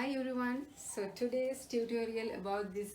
Hi everyone, so today's tutorial about this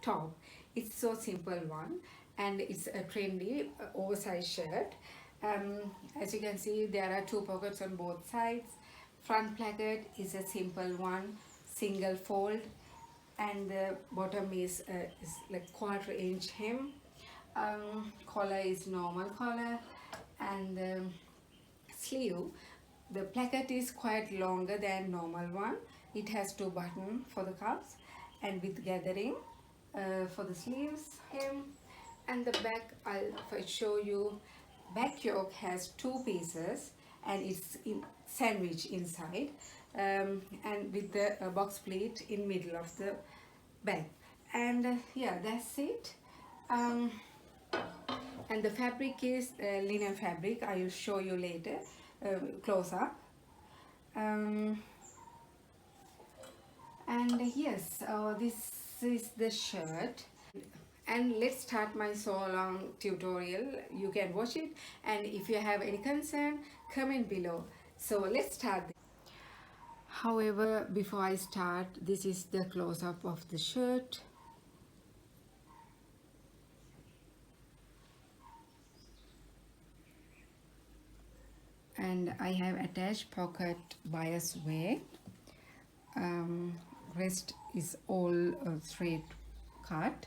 top. It's so simple one and it's a trendy oversized shirt. As you can see, there are two pockets on both sides. Front placket is a simple one, single fold, and the bottom is like quarter-inch hem. Collar is normal collar, and sleeve, the placket is quite longer than normal one. It has two buttons for the cuffs and with gathering for the sleeves hem. And the back, I'll show you. Back yoke has two pieces and it's in sandwich inside, and with the box pleat in middle of the back. And yeah, that's it. And the fabric is linen fabric. I will show you later, close up. And yes, this is the shirt. And let's start my so long tutorial. You can watch it, and if you have any concern, comment below. So let's start. However, before I start, this is the close-up of the shirt. And I have attached pocket bias way. Rest is all straight cut.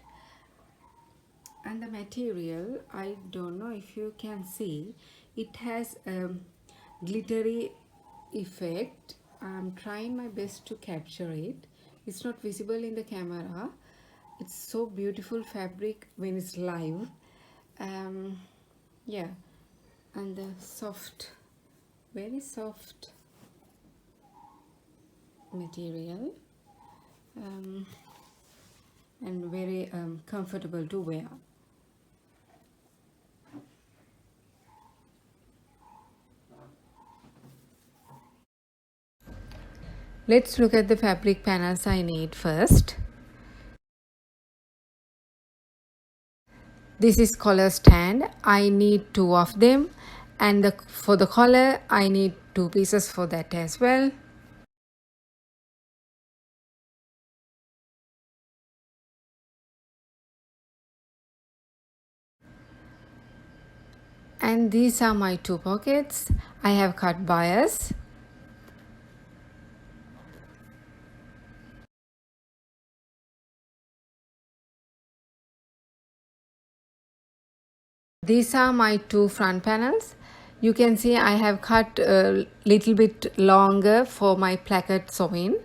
And the material, I don't know if you can see, it has a glittery effect. I'm trying my best to capture it. It's not visible in the camera. It's so beautiful fabric when it's live. Yeah, and the soft, very soft material, and very comfortable to wear. Let's look at the fabric panels I need first. This is collar stand. I need two of them, and for the collar I need two pieces for that as well. And these are my two pockets. I have cut bias. These are my two front panels. You can see I have cut a little bit longer for my placket sewing.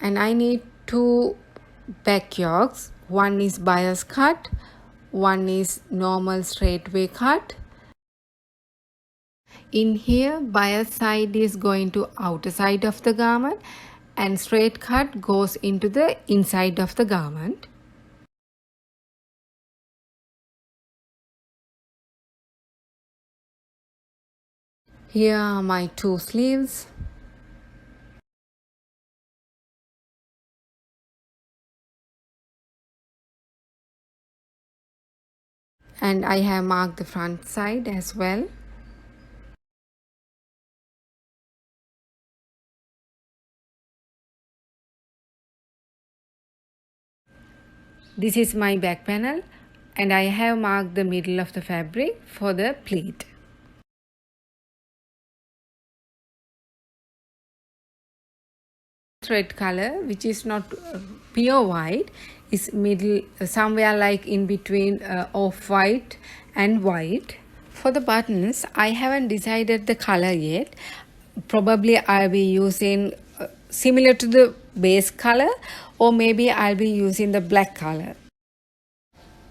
And I need two back yokes. One is bias cut, one is normal straightway cut. In here, bias side is going to outer side of the garment and straight cut goes into the inside of the garment. Here are my two sleeves. And I have marked the front side as well. This is my back panel, and I have marked the middle of the fabric for the pleat. Thread color, which is not pure white, is middle, somewhere like in between off-white and white. For the buttons, I haven't decided the color yet. Probably I'll be using similar to the base color, or maybe I'll be using the black color.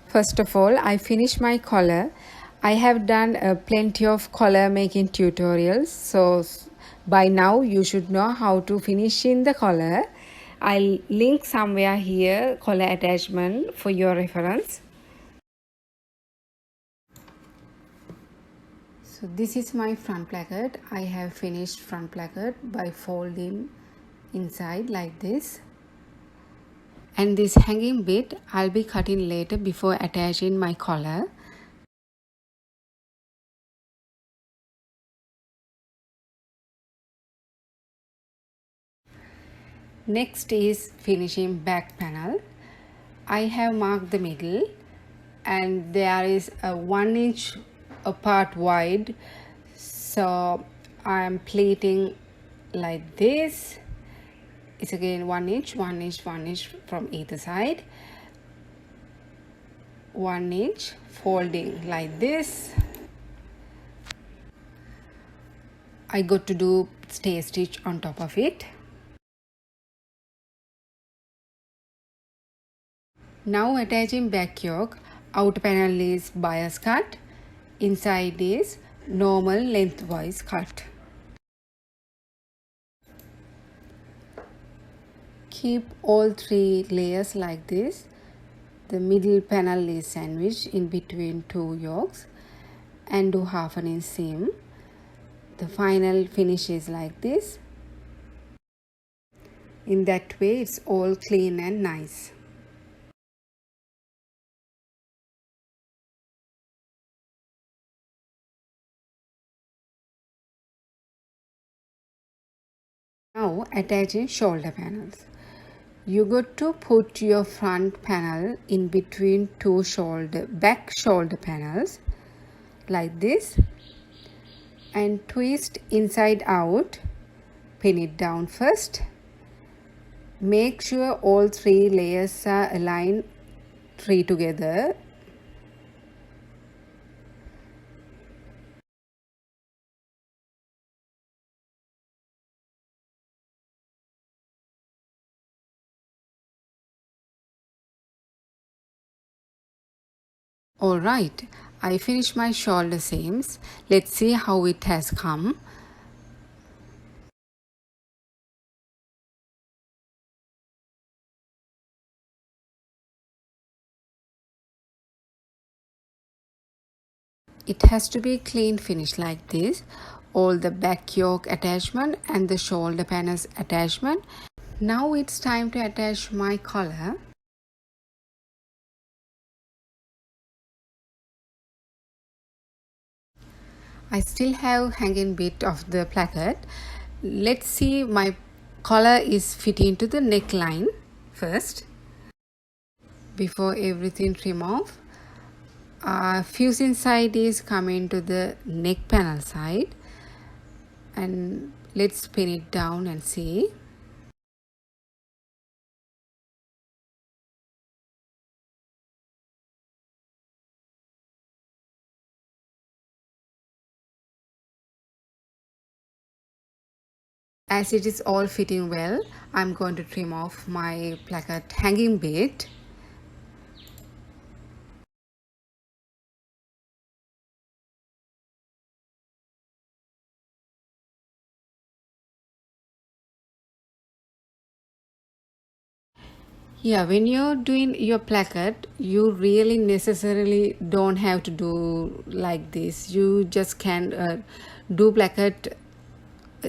First of all, I finished my collar. I have done plenty of collar making tutorials, so by now you should know how to finish in the collar. I'll link somewhere here collar attachment for your reference. So this is my front placket. I have finished front placket by folding inside like this. And this hanging bit I'll be cutting later before attaching my collar. Next is finishing back panel. I have marked the middle and there is a 1 inch apart wide, so I am pleating like this. It's again 1 inch, 1 inch, 1 inch from either side, 1 inch, folding like this. I got to do stay stitch on top of it. Now attaching back yoke. Outer panel is bias cut, inside is normal lengthwise cut. Keep all 3 layers like this. The middle panel is sandwiched in between 2 yokes and do half an inch seam. The final finish is like this. In that way it's all clean and nice. Now attaching shoulder panels. You got to put your front panel in between 2 back shoulder panels like this and twist inside out. Pin it down first. Make sure all 3 layers are aligned 3 together. Alright, I finished my shoulder seams. Let's see how it has come. It has to be clean finish like this. All the back yoke attachment and the shoulder panels attachment. Now it's time to attach my collar. I still have hanging bit of the placket. Let's see my collar is fitting to the neckline first. Before everything trim off, fusing side is coming to the neck panel side, and let's pin it down and see. As it is all fitting well, I'm going to trim off my placket hanging bit. Yeah, when you're doing your placket, you really necessarily don't have to do like this. You just can do placket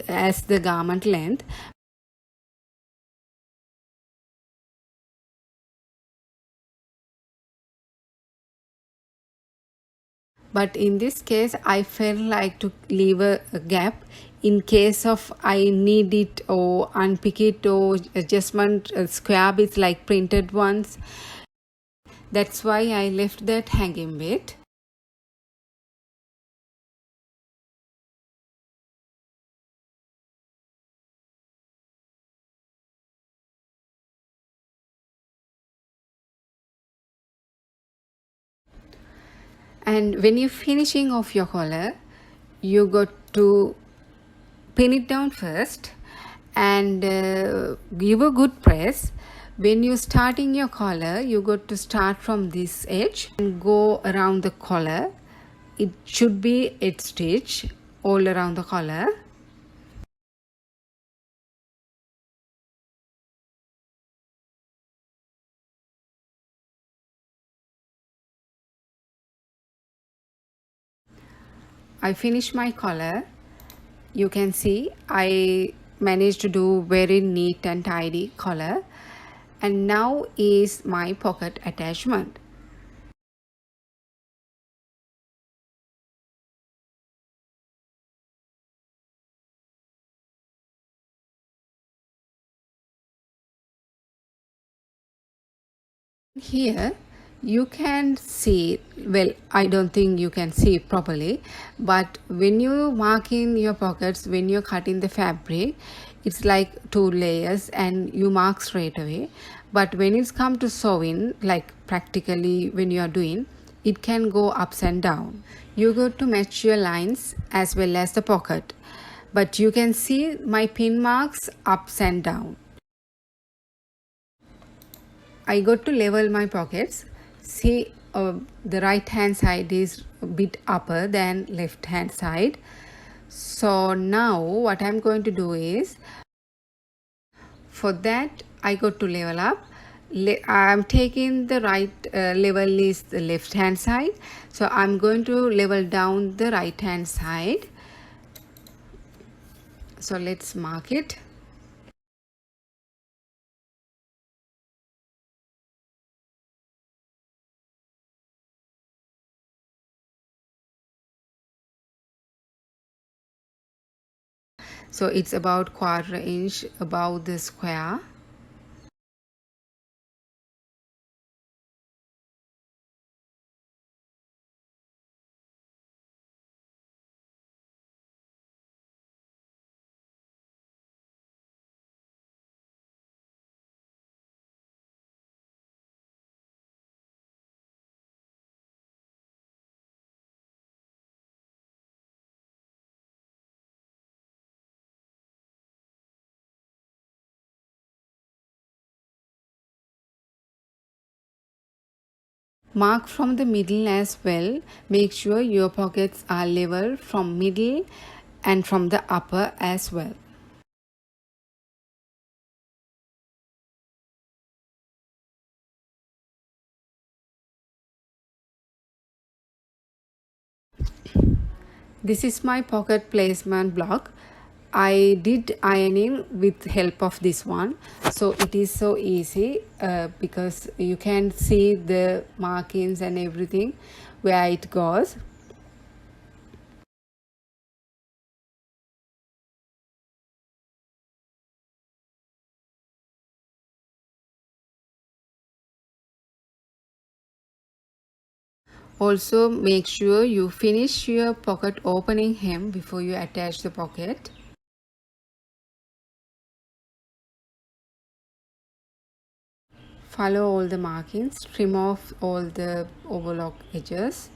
as the garment length. But in this case, I felt like to leave a gap in case of I need it or unpick it or adjustment square bits like printed ones. That's why I left that hanging bit. And when you're finishing off your collar, you got to pin it down first and give a good press. When you're starting your collar, you got to start from this edge and go around the collar. It should be edge stitch all around the collar. I finished my collar. You can see I managed to do very neat and tidy collar, And now is my pocket attachment. Here you can see, well, I don't think you can see properly, but when you mark in your pockets, when you're cutting the fabric, it's like 2 layers and you mark straight away. But when it's come to sewing, like practically when you are doing, it can go ups and down. You got to match your lines as well as the pocket, but you can see my pin marks ups and down. I got to level my pockets. See, the right hand side is a bit upper than left hand side. So now what I'm going to do is, for that I got to level up. I'm taking the right level is the left hand side. So I'm going to level down the right hand side. So let's mark it. So it's about 1/4 inch above the square. Mark from the middle as well. Make sure your pockets are level from middle and from the upper as well. This is my pocket placement block. I did ironing with help of this one, so it is so easy because you can see the markings and everything where it goes. Also make sure you finish your pocket opening hem before you attach the pocket. Follow all the markings, trim off all the overlock edges.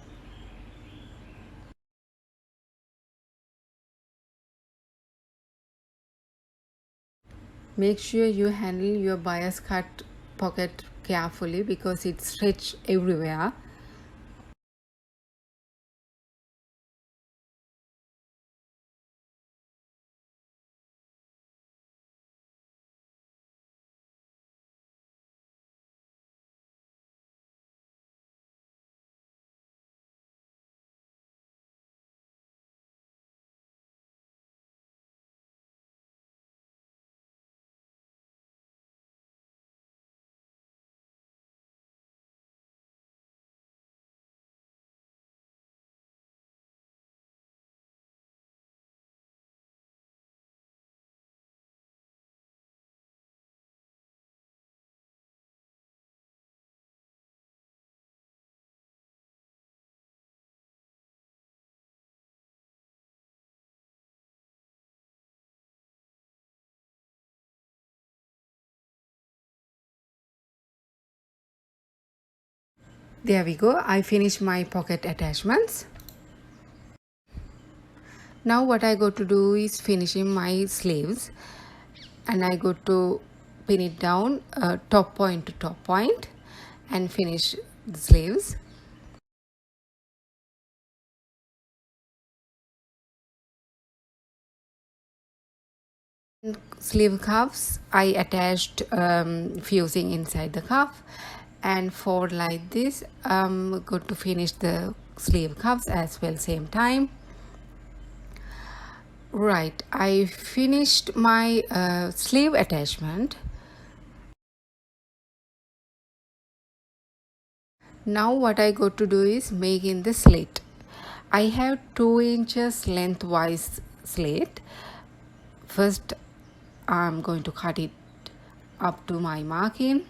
Make sure you handle your bias cut pocket carefully because it's stretched everywhere. There we go. I finished my pocket attachments. Now what I got to do is finishing my sleeves, and I got to pin it down top point to top point and finish the sleeves. Sleeve cuffs I attached fusing inside the cuff and fold like this. I'm going to finish the sleeve cuffs as well same time. Right, I finished my sleeve attachment. Now what I got to do is making the slit. I have 2 inches lengthwise slit. First I'm going to cut it up to my marking.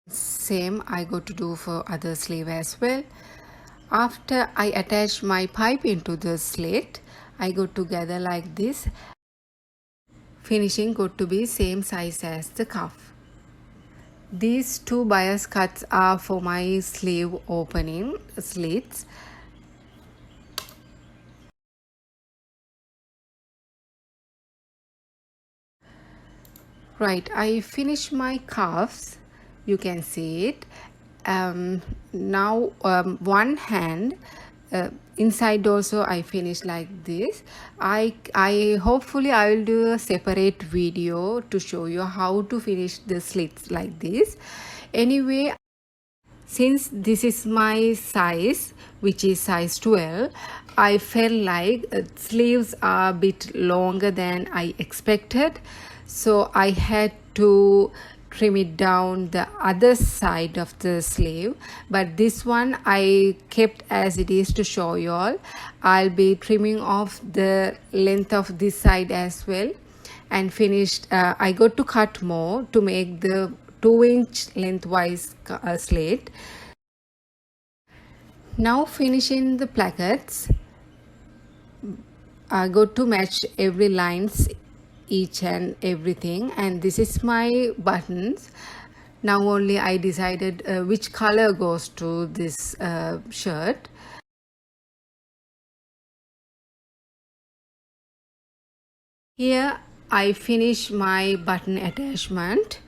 Same I got to do for other sleeve as well. After I attach my pipe into the slit, I go together like this. Finishing got to be same size as the cuff. These 2 bias cuts are for my sleeve opening slits. Right, I finished my cuffs. You can see it. Now one hand inside also I finished like this. I hopefully I will do a separate video to show you how to finish the slits like this. Anyway, since this is my size, which is size 12, I felt like sleeves are a bit longer than I expected, so I had to trim it down the other side of the sleeve, but this one I kept as it is to show you all. I'll be trimming off the length of this side as well, and finished I got to cut more to make the 2-inch lengthwise slit. Now finishing the plackets, I got to match every lines, each and everything, and this is my buttons. Now only I decided which color goes to this shirt. Here I finish my button attachment.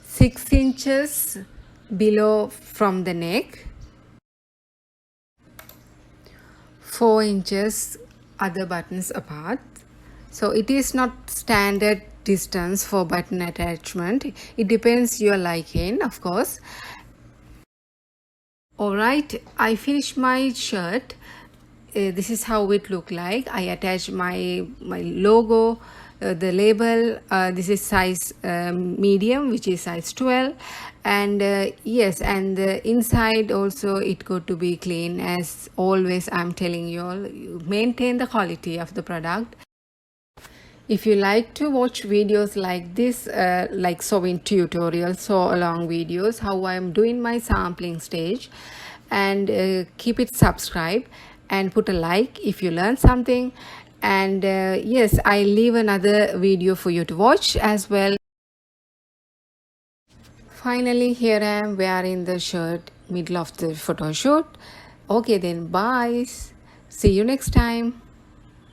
Six inches below from the neck, 4 inches other buttons apart. So it is not standard distance for button attachment. It depends your liking, of course. Alright, I finished my shirt. This is how it look like. I attach my logo, the label. This is size medium, which is size 12, and yes, and the inside also it got to be clean. As always, I'm telling you all, you maintain the quality of the product. If you like to watch videos like this, like sewing tutorials, sew along videos, how I'm doing my sampling stage, and keep it subscribed and put a like if you learn something. And yes, I leave another video for you to watch as well. Finally, here I am wearing the shirt middle of the photo shoot. Okay then, bye. See you next time.